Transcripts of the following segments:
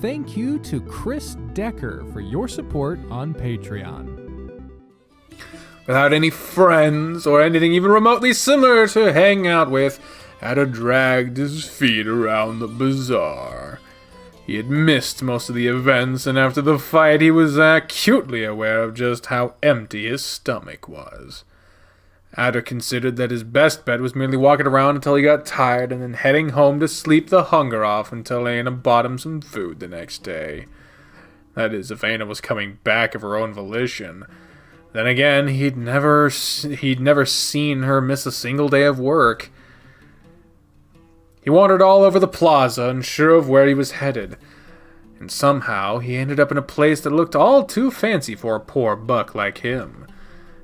thank you to Chris Decker for your support on Patreon. Without any friends or anything even remotely similar to hang out with, Ader dragged his feet around the bazaar. He had missed most of the events, and after the fight he was acutely aware of just how empty his stomach was. Ader considered that his best bet was merely walking around until he got tired and then heading home to sleep the hunger off until Aina bought him some food the next day. That is, if Aina was coming back of her own volition. Then again, he'd never seen her miss a single day of work. He wandered all over the plaza, unsure of where he was headed. And somehow, he ended up in a place that looked all too fancy for a poor buck like him.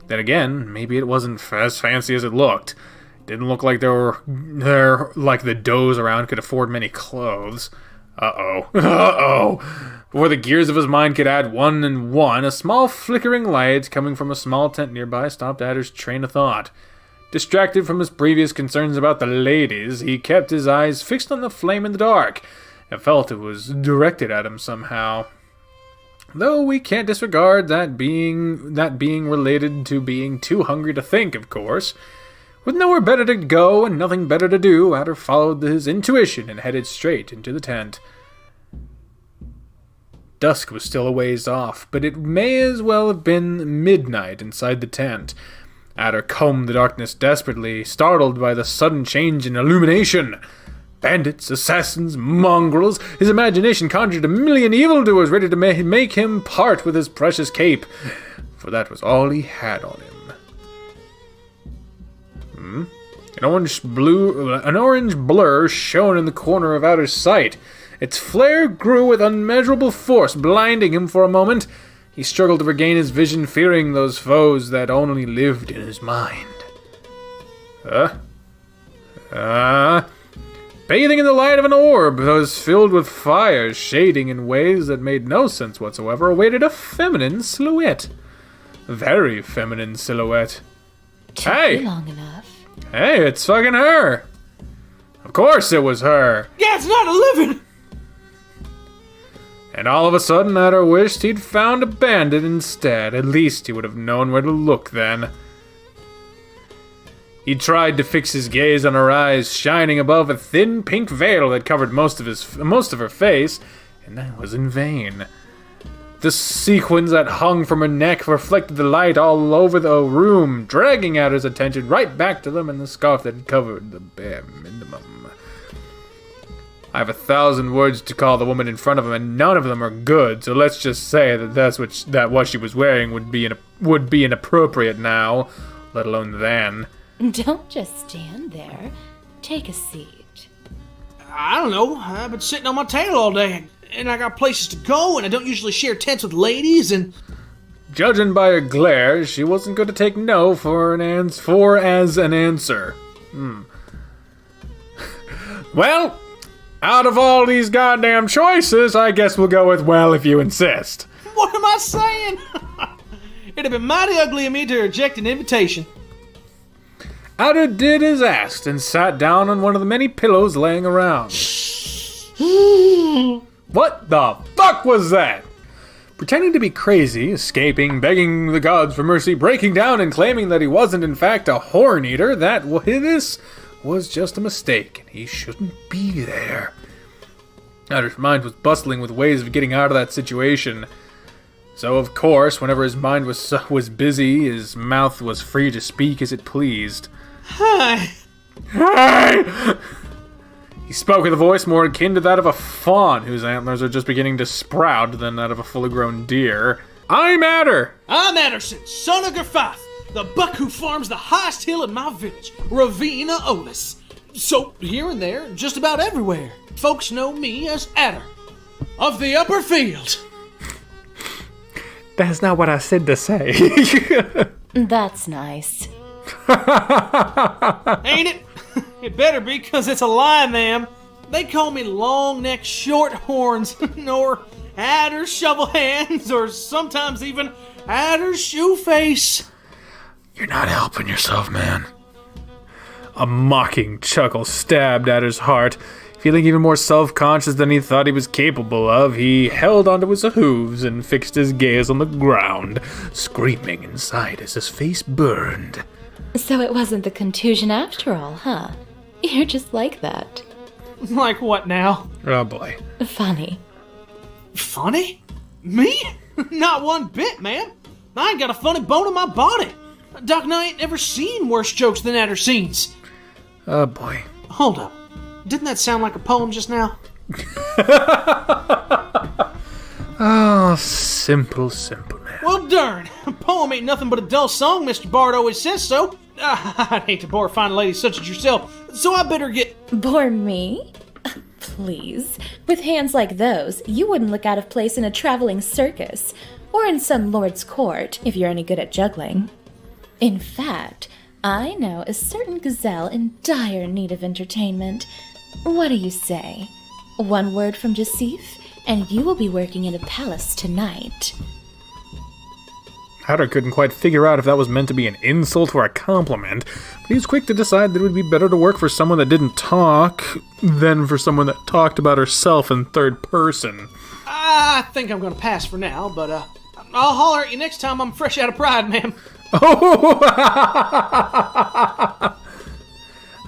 Then again, maybe it wasn't as fancy as it looked. It didn't look like like the does around could afford many clothes. Uh-oh. Before the gears of his mind could add one and one, a small flickering light coming from a small tent nearby stopped Ader's train of thought. Distracted from his previous concerns about the ladies, he kept his eyes fixed on the flame in the dark, and felt it was directed at him somehow. Though we can't disregard that being related to being too hungry to think, of course. With nowhere better to go and nothing better to do, Ader followed his intuition and headed straight into the tent. Dusk was still a ways off, but it may as well have been midnight inside the tent. Ader combed the darkness desperately, startled by the sudden change in illumination. Bandits, assassins, mongrels, his imagination conjured a million evildoers ready to make him part with his precious cape, for that was all he had on him. An orange blur shone in the corner of Ader's sight. Its flare grew with unmeasurable force, blinding him for a moment. He struggled to regain his vision, fearing those foes that only lived in his mind. Bathing in the light of an orb that was filled with fire, shading in ways that made no sense whatsoever, awaited a feminine silhouette. A very feminine silhouette. Hey! Long enough. Hey, it's fucking her! Of course it was her! Yeah, it's not a living! And all of a sudden, Ader wished he'd found a bandit instead. At least he would have known where to look then. He tried to fix his gaze on her eyes, shining above a thin pink veil that covered most of her face, and that was in vain. The sequins that hung from her neck reflected the light all over the room, dragging Ader's attention right back to them and the scarf that had covered the bare minimum. I have 1,000 words to call the woman in front of him, and none of them are good. So let's just say that what she was wearing would be inappropriate now, let alone then. Don't just stand there. Take a seat. I don't know. I've been sitting on my tail all day, and I got places to go, and I don't usually share tents with ladies, and... Judging by her glare, she wasn't going to take no for as an answer. Well, out of all these goddamn choices, I guess we'll go with well if you insist. What am I saying? It'd have been mighty ugly of me to reject an invitation. Ader did as asked and sat down on one of the many pillows laying around. What the fuck was that? Pretending to be crazy, escaping, begging the gods for mercy, breaking down and claiming that he wasn't in fact a horn eater, this was just a mistake, and he shouldn't be there. Ader's mind was bustling with ways of getting out of that situation. So, of course, whenever his mind was busy, his mouth was free to speak as it pleased. Hi. Hey! He spoke with a voice more akin to that of a fawn, whose antlers are just beginning to sprout, than that of a fully grown deer. I'm Ader! I'm Anderson, son of Gerfath, the buck who farms the highest hill in my village, Ravina Otis. So, here and there, just about everywhere, folks know me as Ader, of the upper field. That's not what I said to say. That's nice. Ain't it? It better be, because it's a lie, ma'am. They call me Long Neck Shorthorns, or Ader Shovel Hands, or sometimes even Ader Shoe Face. You're not helping yourself, man. A mocking chuckle stabbed Ader's heart. Feeling even more self-conscious than he thought he was capable of, he held onto his hooves and fixed his gaze on the ground, screaming inside as his face burned. So it wasn't the contusion after all, huh? You're just like that. Like what now? Oh boy. Funny. Funny? Me? Not one bit, man. I ain't got a funny bone in my body. Doc and I ain't ever seen worse jokes than Ader scenes. Oh boy. Hold up. Didn't that sound like a poem just now? Oh, simple man. Well, darn. A poem ain't nothing but a dull song, Mr. Bard always says so. I'd hate to bore a fine lady such as yourself, so I better get... Bore me? Please. With hands like those, you wouldn't look out of place in a traveling circus, or in some lord's court, if you're any good at juggling. In fact, I know a certain gazelle in dire need of entertainment. What do you say? One word from Jacif, and you will be working in a palace tonight. Ader couldn't quite figure out if that was meant to be an insult or a compliment, but he was quick to decide that it would be better to work for someone that didn't talk than for someone that talked about herself in third person. I think I'm gonna pass for now, but I'll holler at you next time I'm fresh out of pride, ma'am. Oh!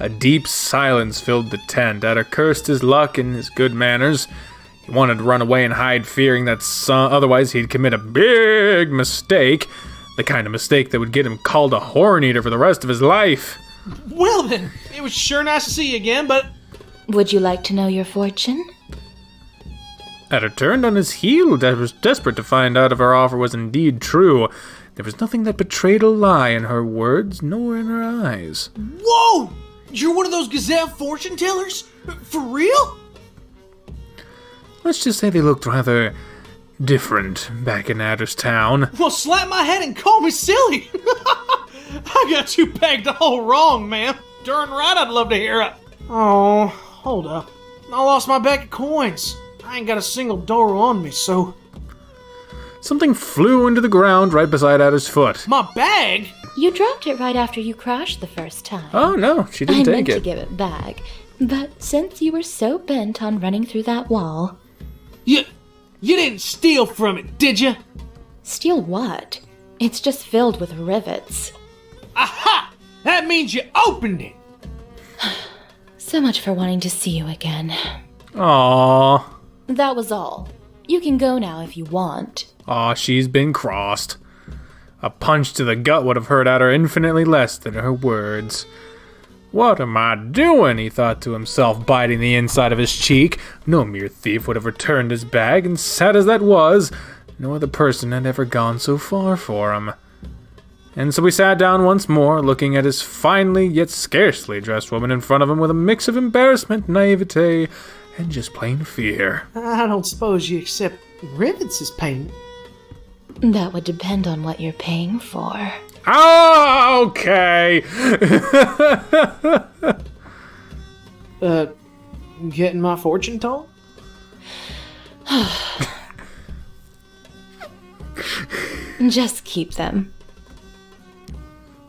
A deep silence filled the tent. Ader cursed his luck and his good manners. He wanted to run away and hide, fearing that otherwise he'd commit a big mistake. The kind of mistake that would get him called a horn-eater for the rest of his life. Well then, it was sure nice to see you again, but... Would you like to know your fortune? Ader turned on his heel, desperate to find out if her offer was indeed true. There was nothing that betrayed a lie in her words, nor in her eyes. Whoa! You're one of those gazelle fortune tellers? For real? Let's just say they looked rather different back in Ader's town. Well, slap my head and call me silly. I got you pegged all wrong, man. Darn right I'd love to hear it. Oh, hold up. I lost my bag of coins. I ain't got a single dollar on me, so... Something flew into the ground right beside Ader's foot. My bag? You dropped it right after you crashed the first time. Oh, no, she didn't I take meant it. to give it back, but since you were so bent on running through that wall... You didn't steal from it, did you? Steal what? It's just filled with rivets. Aha! That means you opened it! So much for wanting to see you again. Aww. That was all. You can go now if you want. Aw, she's been crossed. A punch to the gut would have hurt Ader infinitely less than her words. What am I doing? He thought to himself, biting the inside of his cheek. No mere thief would have returned his bag, and sad as that was, no other person had ever gone so far for him. And so he sat down once more, looking at his finely yet scarcely dressed woman in front of him with a mix of embarrassment, naivete, and just plain fear. I don't suppose you accept rivets as payment. That would depend on what you're paying for. Oh, okay. Getting my fortune told? Just keep them.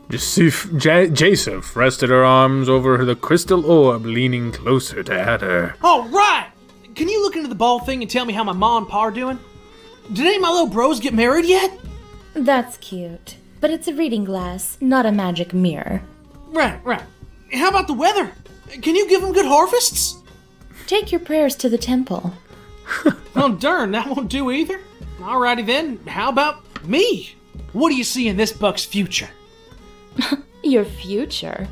Jacef rested her arms over the crystal orb, leaning closer to Ader. All right! Can you look into the ball thing and tell me how my ma and pa are doing? Did any of my little bros get married yet? That's cute. But it's a reading glass, not a magic mirror. Right. How about the weather? Can you give them good harvests? Take your prayers to the temple. Oh, darn, that won't do either. Alrighty then, how about me? What do you see in this buck's future? Your future?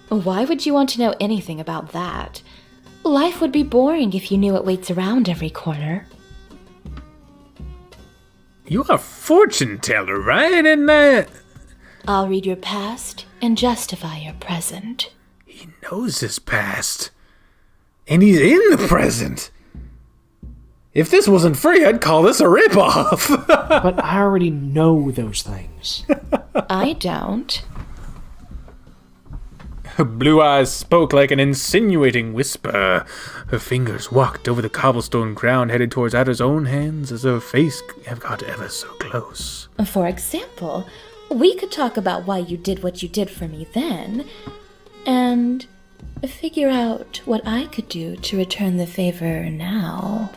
Why would you want to know anything about that? Life would be boring if you knew what waits around every corner. You're a fortune teller, right? And I'll read your past and justify your present. he knows his past. And he's in the present. If this wasn't free, I'd call this a ripoff. But I already know those things. I don't. Her blue eyes spoke like an insinuating whisper. Her fingers walked over the cobblestone ground, headed towards Ader's own hands as her face got ever so close. For example, we could talk about why you did what you did for me then, and figure out what I could do to return the favor now.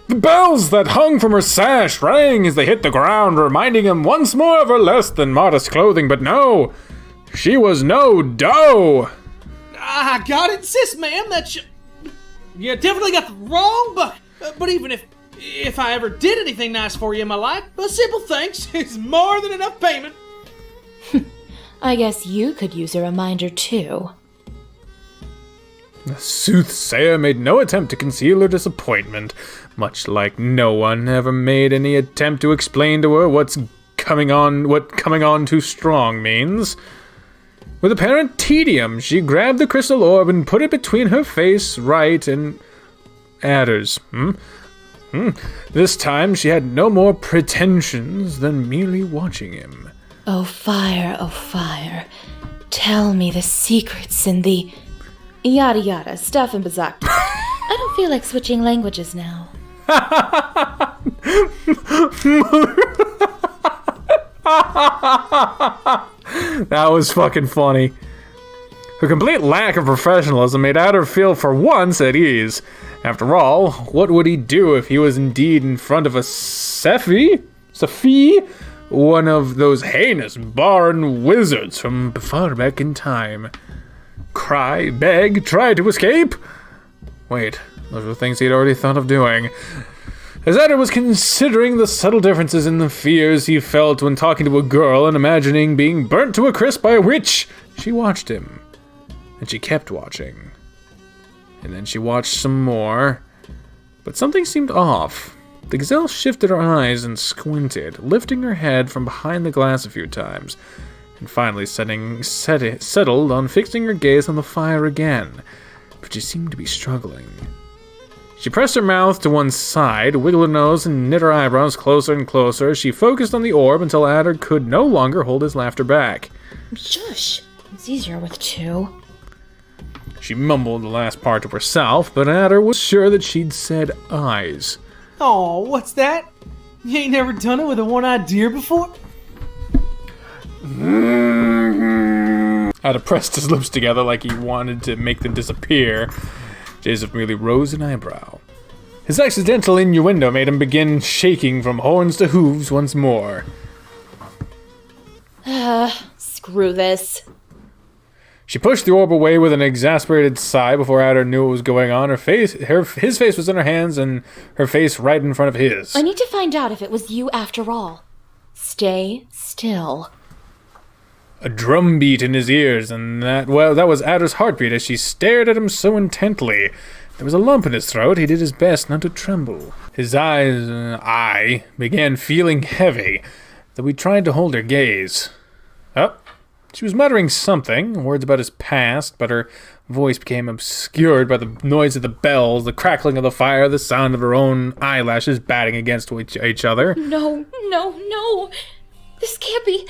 The bells that hung from her sash rang as they hit the ground, reminding him once more of her less than modest clothing, but no, she was no doe. I gotta insist, ma'am, that you definitely got the wrong buck. But even if I ever did anything nice for you in my life, a simple thanks is more than enough payment. I guess you could use a reminder too. The soothsayer made no attempt to conceal her disappointment, much like no one ever made any attempt to explain to her what coming on too strong means. With apparent tedium, she grabbed the crystal orb and put it between her face, right, and Ader's. This time she had no more pretensions than merely watching him. Oh fire, tell me the secrets in the... Yada yada, stuff and bazak. I don't feel like switching languages now. That was fucking funny. Her complete lack of professionalism made Ader feel for once at ease. After all, what would he do if he was indeed in front of a Safi? One of those heinous barn wizards from far back in time. Cry, beg, try to escape? Wait, those were things he'd already thought of doing. As Ader was considering the subtle differences in the fears he felt when talking to a girl and imagining being burnt to a crisp by a witch, she watched him. And she kept watching. And then she watched some more. But something seemed off. The gazelle shifted her eyes and squinted, lifting her head from behind the glass a few times, and finally settled on fixing her gaze on the fire again. But she seemed to be struggling. She pressed her mouth to one side, wiggled her nose, and knit her eyebrows closer and closer as she focused on the orb until Ader could no longer hold his laughter back. Shush! It's easier with two. She mumbled the last part to herself, but Ader was sure that she'd said eyes. Oh, what's that? You ain't never done it with a one-eyed deer before? Ader pressed his lips together like he wanted to make them disappear. Joseph merely rose an eyebrow. His accidental innuendo made him begin shaking from horns to hooves once more. Screw this. She pushed the orb away with an exasperated sigh before Ader knew what was going on. His face was in her hands and her face right in front of his. I need to find out if it was you after all. Stay still. A drum beat in his ears, and that was Ader's heartbeat as she stared at him so intently. There was a lump in his throat. He did his best not to tremble. His eye began feeling heavy, though he tried to hold her gaze. She was muttering something, words about his past, but her voice became obscured by the noise of the bells, the crackling of the fire, the sound of her own eyelashes batting against each other. No. This can't be...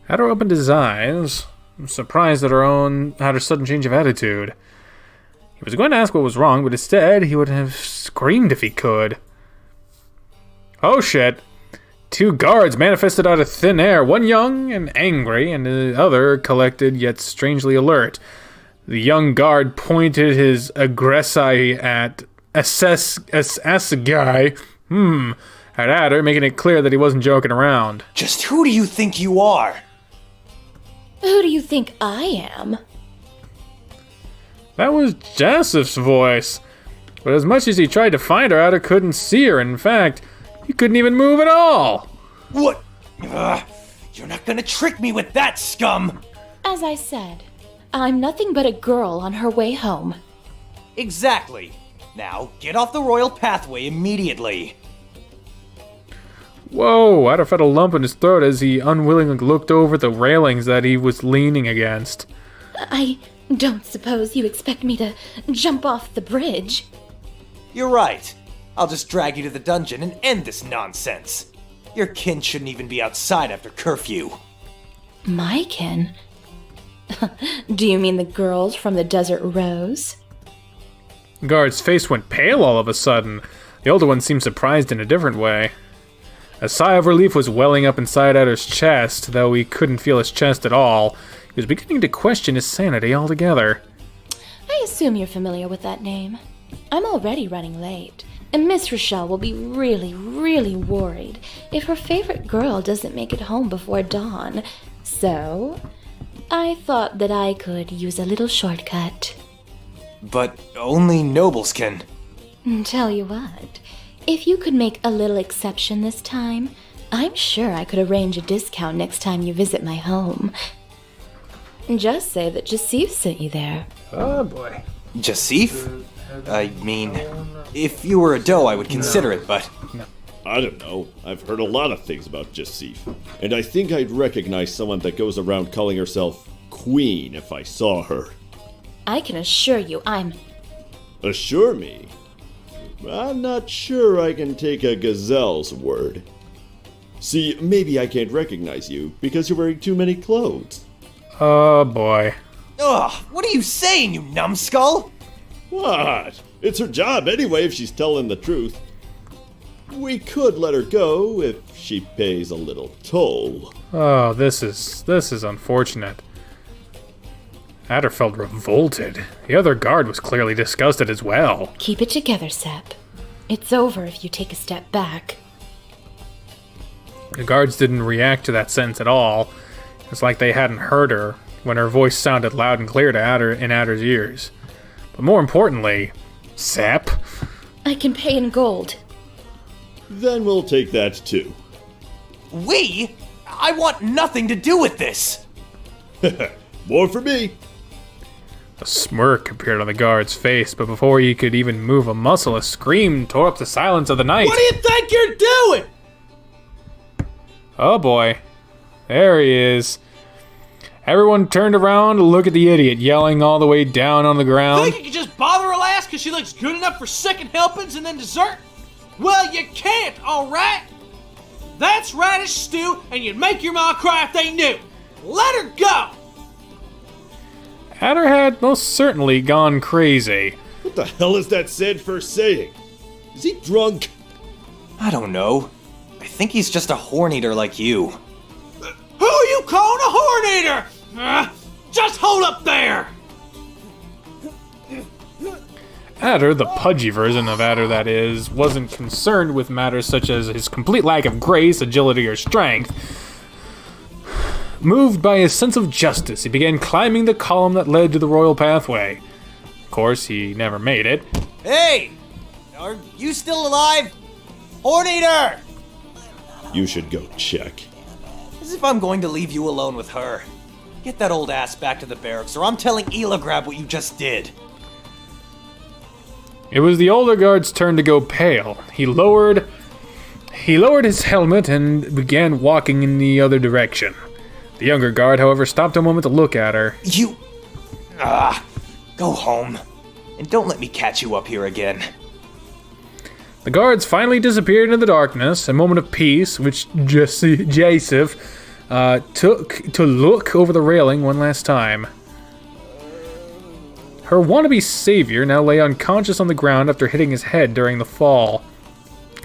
Ader opened his eyes, surprised at her sudden change of attitude. He was going to ask what was wrong, but instead he would have screamed if he could. Oh shit. Two guards manifested out of thin air, one young and angry, and the other collected yet strangely alert. The young guard pointed his aggressi at Assegai, at Ader, making it clear that he wasn't joking around. Just who do you think you are? Who do you think I am? That was Joseph's voice. But as much as he tried to find her, Ader couldn't see her. In fact, he couldn't even move at all. What? You're not gonna trick me with that, scum! As I said, I'm nothing but a girl on her way home. Exactly. Now, get off the royal pathway immediately. Whoa, Ader felt a lump in his throat as he unwillingly looked over the railings that he was leaning against. I don't suppose you expect me to jump off the bridge? You're right. I'll just drag you to the dungeon and end this nonsense. Your kin shouldn't even be outside after curfew. My kin? Do you mean the girls from the Desert Rose? The guard's face went pale all of a sudden. The older one seemed surprised in a different way. A sigh of relief was welling up inside Ader's chest, though he couldn't feel his chest at all. He was beginning to question his sanity altogether. I assume you're familiar with that name. I'm already running late, and Miss Rochelle will be really, really worried if her favorite girl doesn't make it home before dawn. So, I thought that I could use a little shortcut. But only nobles can. Tell you what, if you could make a little exception this time, I'm sure I could arrange a discount next time you visit my home. Just say that Jasif sent you there. Oh boy. Jasif? I mean, if you were a doe, I would consider it, but... I don't know. I've heard a lot of things about Jasif, and I think I'd recognize someone that goes around calling herself Queen if I saw her. I can assure you I'm... Assure me? I'm not sure I can take a gazelle's word. See, maybe I can't recognize you because you're wearing too many clothes. Oh boy. Ugh, what are you saying, you numbskull? What? It's her job anyway if she's telling the truth. We could let her go if she pays a little toll. Oh, this is unfortunate. Ader felt revolted. The other guard was clearly disgusted as well. Keep it together, Sep. It's over if you take a step back. The guards didn't react to that sentence at all. It's like they hadn't heard her when her voice sounded loud and clear to Ader in Ader's ears. But more importantly, Sep. I can pay in gold. Then we'll take that too. We? I want nothing to do with this! More for me. A smirk appeared on the guard's face, but before he could even move a muscle, a scream tore up the silence of the night. What do you think you're doing? Oh boy. There he is. Everyone turned around to look at the idiot, yelling all the way down on the ground. Think you could just bother her last because she looks good enough for second helpings and then dessert? Well, you can't, alright? That's radish stew, and you'd make your mom cry if they knew. Let her go! Ader had most certainly gone crazy. What the hell is that Sanford saying? Is he drunk? I don't know. I think he's just a horn-eater like you. Who are you calling a horn-eater? Just hold up there! Ader, the pudgy version of Ader that is, wasn't concerned with matters such as his complete lack of grace, agility, or strength. Moved by his sense of justice, he began climbing the column that led to the royal pathway. Of course, he never made it. Hey! Are you still alive? Horn-eater! You should go check. As if I'm going to leave you alone with her. Get that old ass back to the barracks, or I'm telling Elagrab what you just did. It was the older guard's turn to go pale. He lowered his helmet and began walking in the other direction. The younger guard, however, stopped a moment to look at her. You... go home. And don't let me catch you up here again. The guards finally disappeared into the darkness, a moment of peace, which Jasif took to look over the railing one last time. Her wannabe savior now lay unconscious on the ground after hitting his head during the fall.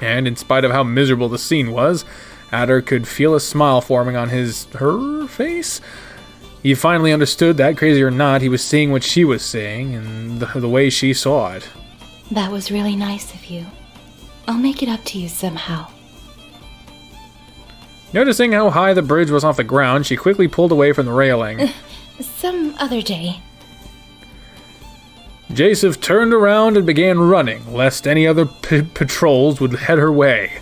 And in spite of how miserable the scene was, Ader could feel a smile forming on her face. He finally understood that, crazy or not, he was seeing what she was seeing, and the way she saw it. That was really nice of you. I'll make it up to you somehow. Noticing how high the bridge was off the ground, she quickly pulled away from the railing. Some other day. Jasif turned around and began running, lest any other patrols would head her way.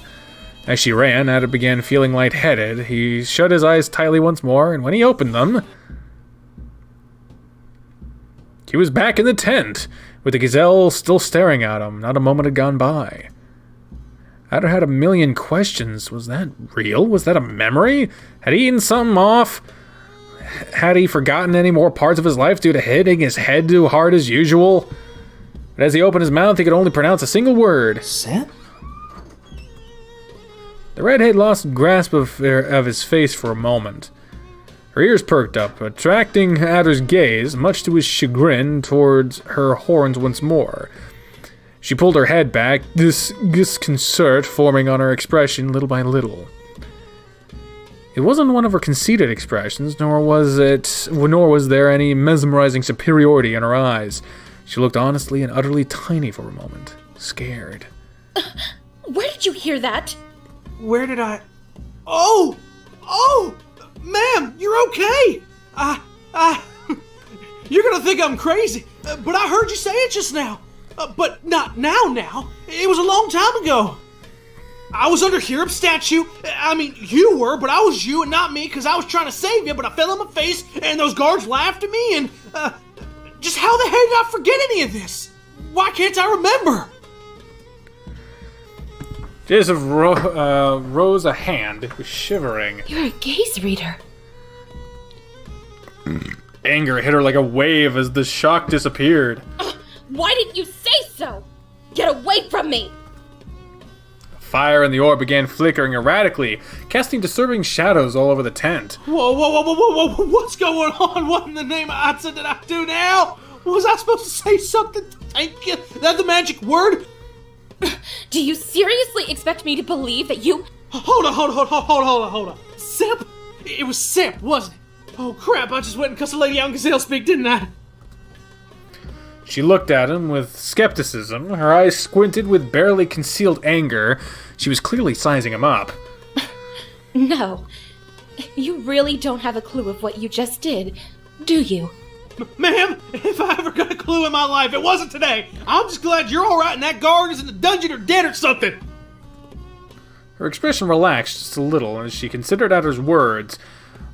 As she ran, Ader began feeling lightheaded. He shut his eyes tightly once more, and when he opened them, he was back in the tent, with the gazelle still staring at him. Not a moment had gone by. Ader had a million questions. Was that real? Was that a memory? Had he eaten something off? Had he forgotten any more parts of his life due to hitting his head too hard as usual? But as he opened his mouth, he could only pronounce a single word. Sep? The redhead lost grasp of his face for a moment. Her ears perked up, attracting Ader's gaze, much to his chagrin, towards her horns once more. She pulled her head back, this disconcert forming on her expression little by little. It wasn't one of her conceited expressions, nor was there any mesmerizing superiority in her eyes. She looked honestly and utterly tiny for a moment, scared. Where did you hear that? Where did I... Oh! Ma'am, you're okay! You're gonna think I'm crazy, but I heard you say it just now. But not now. It was a long time ago. I was under Hirup's statue. I mean, you were, but I was you and not me, because I was trying to save you, but I fell on my face, and those guards laughed at me, and... just how the hell did I forget any of this? Why can't I remember? Joseph rose a hand. It was shivering. You're a gaze reader. Anger hit her like a wave as the shock disappeared. Why didn't you say so? Get away from me! Fire in the orb began flickering erratically, casting disturbing shadows all over the tent. Whoa, what's going on? What in the name of Atza did I do now? Was I supposed to say something? Thank you. That the magic word? Do you seriously expect me to believe that you... Hold on. Sip? It was Sip, wasn't it? Oh crap, I just went and cussed a lady out in gazelle speak, didn't I? She looked at him with skepticism, her eyes squinted with barely concealed anger. She was clearly sizing him up. No. You really don't have a clue of what you just did, do you? Ma'am, if I ever got a clue in my life, it wasn't today. I'm just glad you're alright and that guard is in the dungeon or dead or something. Her expression relaxed just a little as she considered Ader's words.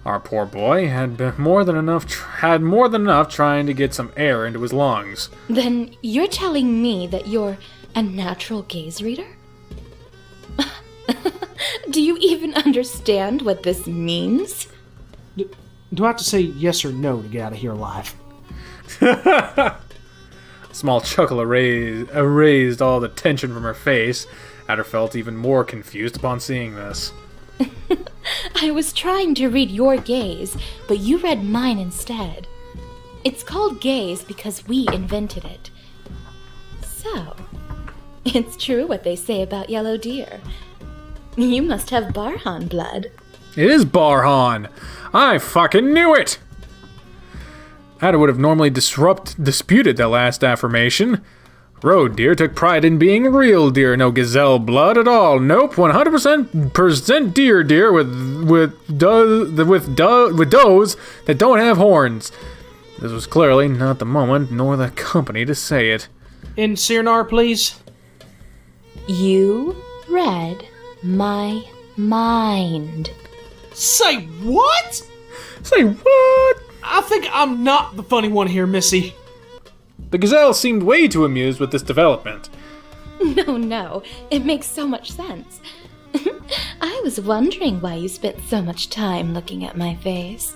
Our poor boy had more than enough trying to get some air into his lungs. Then you're telling me that you're a natural gaze reader? Do you even understand what this means? Do I have to say yes or no to get out of here alive? A small chuckle erased all the tension from her face. Ader felt even more confused upon seeing this. I was trying to read your gaze, but you read mine instead. It's called gaze because we invented it. So, it's true what they say about yellow deer. You must have Barhan blood. It is Barhan! I fucking knew it! Ader would have normally disputed that last affirmation. Road deer took pride in being real deer, no gazelle blood at all. Nope, 100% deer with does that don't have horns. This was clearly not the moment nor the company to say it. In Sirnar, please. You read my mind. Say what? Say what? I think I'm not the funny one here, Missy. The gazelle seemed way too amused with this development. No, it makes so much sense. I was wondering why you spent so much time looking at my face.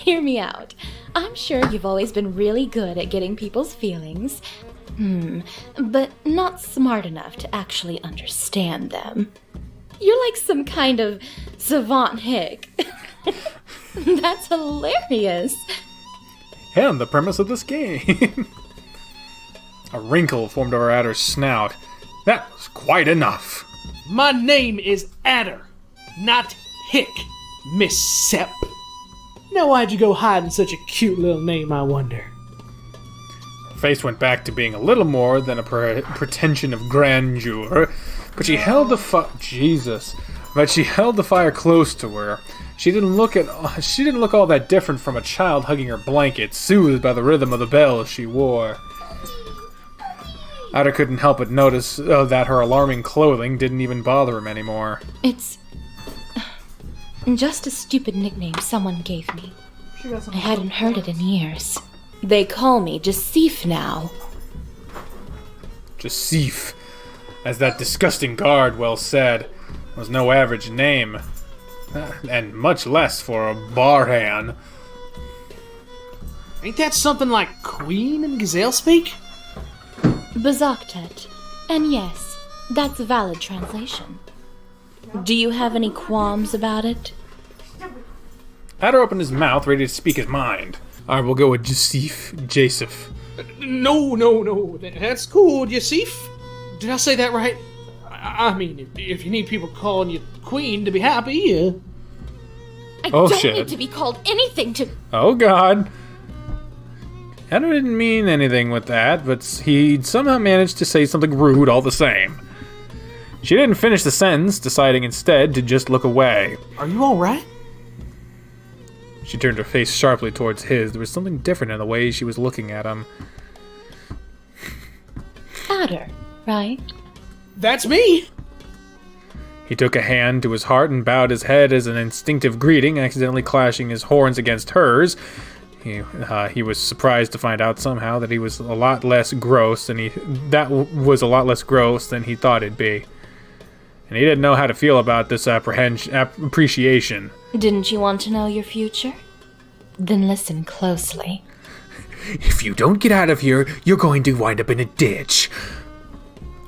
Hear me out. I'm sure you've always been really good at getting people's feelings. But not smart enough to actually understand them. You're like some kind of savant hick. That's hilarious. And the premise of this game. A wrinkle formed over Ader's snout. That was quite enough. My name is Ader, not Hick, Miss Sepp. Now why'd you go hiding such a cute little name, I wonder? Her face went back to being a little more than a pretension of grandeur, but she held the fire close to her. She didn't look all that different from a child hugging her blanket, soothed by the rhythm of the bells she wore. Ader couldn't help but notice that her alarming clothing didn't even bother him anymore. It's just a stupid nickname someone gave me. I hadn't heard it in years. They call me Jasif now. Jasif, as that disgusting guard well said, was no average name. And much less for a Barhan. Ain't that something like queen in gazelle speak? Bazaktet. And yes, that's a valid translation. Do you have any qualms about it? Ader opened his mouth, ready to speak his mind. I will go with Jasif. No. That's cool, Yusif. Did I say that right? I mean, if you need people calling you queen to be happy, I Oh, don't shit. need to be called anything to... Oh, God. Ader didn't mean anything with that, but he somehow managed to say something rude all the same. She didn't finish the sentence, deciding instead to just look away. Are you alright? She turned her face sharply towards his. There was something different in the way she was looking at him. Ader, right? That's me! He took a hand to his heart and bowed his head as an instinctive greeting, accidentally clashing his horns against hers. He was surprised to find out somehow that he was a lot less gross than was a lot less gross than he thought it'd be. And he didn't know how to feel about this appreciation. Didn't you want to know your future? Then listen closely. If you don't get out of here, you're going to wind up in a ditch.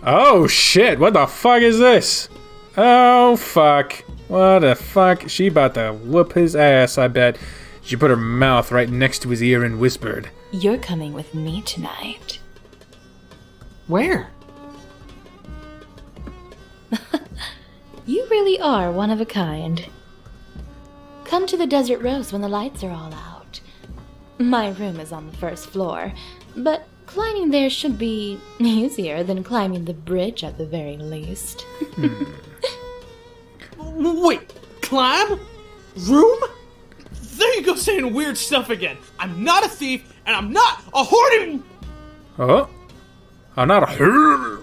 Oh shit, what the fuck is this? Oh fuck. What the fuck? She about to whoop his ass, I bet. She put her mouth right next to his ear and whispered. You're coming with me tonight. Where? You really are one of a kind. Come to the Desert Rose when the lights are all out. My room is on the first floor, but climbing there should be easier than climbing the bridge at the very least. Wait, climb? Room? There you go saying weird stuff again. I'm not a thief, and I'm not a hoarding... Oh? I'm not a...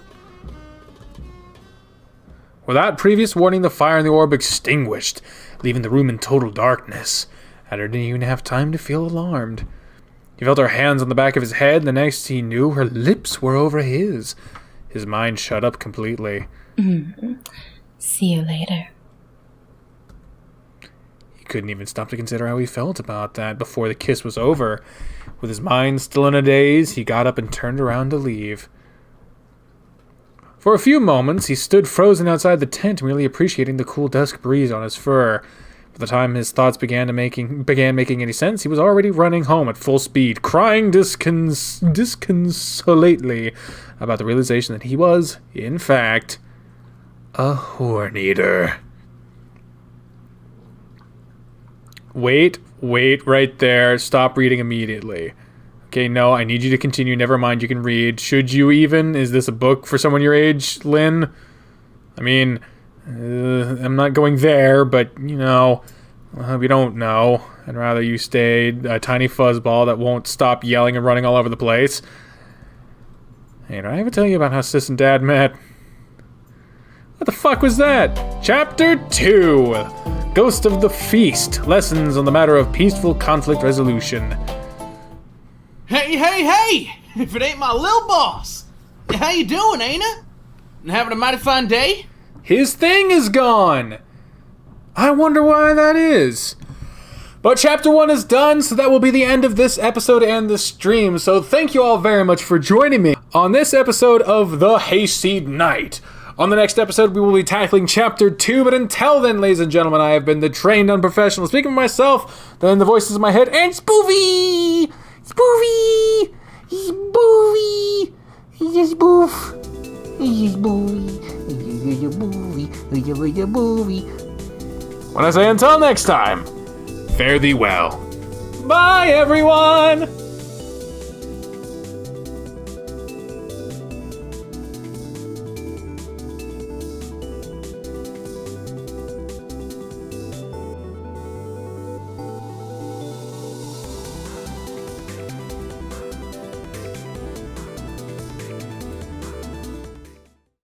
Without previous warning, the fire in the orb extinguished, leaving the room in total darkness. Ader didn't even have time to feel alarmed. He felt her hands on the back of his head, and the next he knew, her lips were over his. His mind shut up completely. See you later. He couldn't even stop to consider how he felt about that before the kiss was over. With his mind still in a daze, he got up and turned around to leave. For a few moments, he stood frozen outside the tent, merely appreciating the cool dusk breeze on his fur. By the time his thoughts began making any sense, he was already running home at full speed, crying disconsolately about the realization that he was, in fact, a horn eater. Wait right there. Stop reading immediately. Okay, no, I need you to continue. Never mind, you can read. Should you even? Is this a book for someone your age, Lynn? I mean, I'm not going there, but, you know, we don't know. I'd rather you stay a tiny fuzzball that won't stop yelling and running all over the place. Hey, did I ever tell you about how Sis and Dad met? What the fuck was that? Chapter 2. Ghost of the Feast. Lessons on the matter of peaceful conflict resolution. Hey! If it ain't my lil boss! How you doing, ain't it? And having a mighty fine day? His thing is gone! I wonder why that is. But chapter 1 is done, so that will be the end of this episode and the stream. So thank you all very much for joining me on this episode of the Hayseed Knight. On the next episode, we will be tackling chapter 2, but until then, ladies and gentlemen, I have been the trained unprofessional, speaking for myself, then the voices in my head, and Spoofy! Spoofy! Spoofy! He's a spoof. He's a spoofy. He's a spoofy. He's a spoofy. When I say until next time, fare thee well. Bye, everyone!